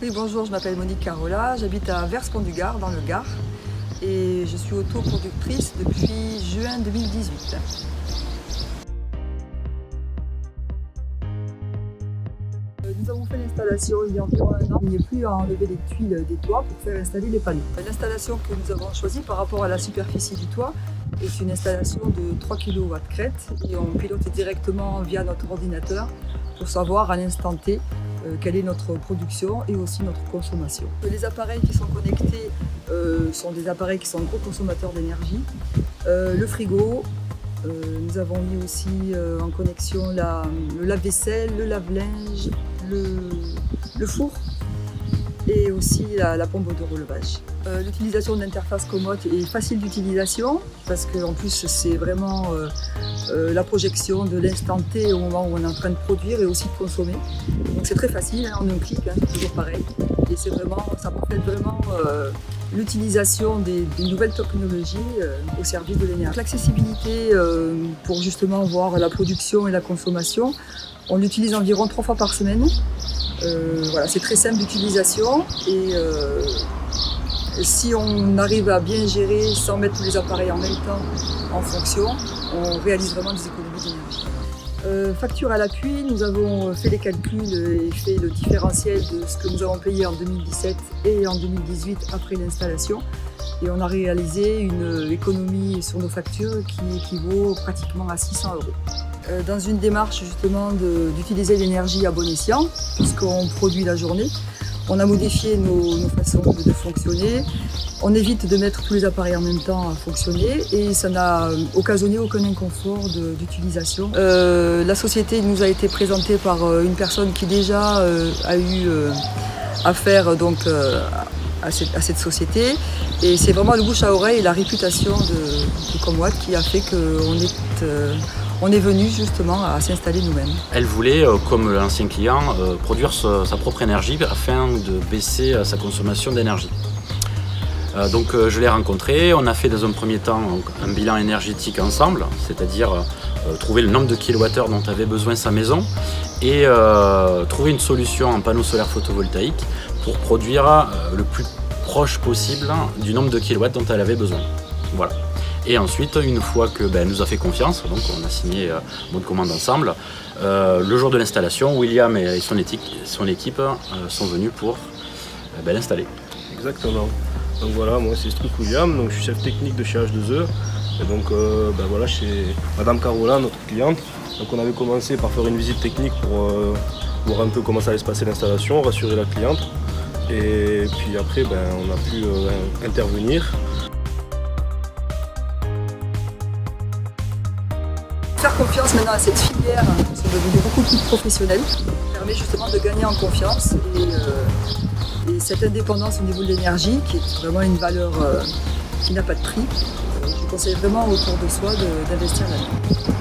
Oui, bonjour, je m'appelle Monique Carola, j'habite à Vers-Pont-du-Gard, dans le Gard, et je suis autoproductrice depuis juin 2018. Nous avons fait l'installation il y a environ un an. Il n'y a plus à enlever les tuiles des toits pour faire installer les panneaux. L'installation que nous avons choisie par rapport à la superficie du toit est une installation de 3 kW crête et on pilote directement via notre ordinateur pour savoir à l'instant T quelle est notre production et aussi notre consommation. Les appareils qui sont connectés sont des appareils qui sont gros consommateurs d'énergie. Le frigo, nous avons mis aussi en connexion le lave-vaisselle, le lave-linge, le four et aussi la pompe de relevage. L'utilisation de l'interface Comote est facile d'utilisation parce qu'en plus c'est vraiment la projection de l'instant T au moment où on est en train de produire et aussi de consommer. Donc c'est très facile, hein, en un clic, hein, c'est toujours pareil. Et c'est vraiment, ça reflète vraiment l'utilisation des nouvelles technologies au service de l'énergie. L'accessibilité pour justement voir la production et la consommation, on l'utilise environ 3 fois par semaine. Voilà, c'est très simple d'utilisation et si on arrive à bien gérer sans mettre tous les appareils en même temps en fonction, on réalise vraiment des économies d'énergie. Facture à l'appui, nous avons fait les calculs et fait le différentiel de ce que nous avons payé en 2017 et en 2018 après l'installation. Et on a réalisé une économie sur nos factures qui équivaut pratiquement à 600 €. Dans une démarche justement d'utiliser l'énergie à bon escient, puisqu'on produit la journée, on a modifié nos façons de fonctionner. On évite de mettre tous les appareils en même temps à fonctionner et ça n'a occasionné aucun inconfort d'utilisation. La société nous a été présentée par une personne qui déjà a eu affaire donc, à cette société et c'est vraiment le bouche à oreille et la réputation de Comote qui a fait qu'on est venu justement à s'installer nous-mêmes. Elle voulait, comme l'ancien client, produire sa propre énergie afin de baisser sa consommation d'énergie. Donc je l'ai rencontrée, on a fait dans un premier temps un bilan énergétique ensemble, c'est-à-dire trouver le nombre de kilowattheures dont avait besoin sa maison et trouver une solution en panneau solaire photovoltaïque pour produire le plus proche possible du nombre de kilowatts dont elle avait besoin. Voilà. Et ensuite, une fois qu'elle nous a fait confiance, donc on a signé bon de commande ensemble, le jour de l'installation, William et son équipe sont venus pour l'installer. Exactement. Donc voilà, moi c'est Struc William, donc je suis chef technique de chez H2E. Et donc voilà, chez Madame Carola, notre cliente. Donc on avait commencé par faire une visite technique pour voir un peu comment ça allait se passer l'installation, rassurer la cliente. Et puis après, on a pu intervenir. Faire confiance maintenant à cette filière, qui sont devenus beaucoup plus professionnels, permet justement de gagner en confiance et cette indépendance au niveau de l'énergie, qui est vraiment une valeur qui n'a pas de prix. Je conseille vraiment autour de soi d'investir là-dedans.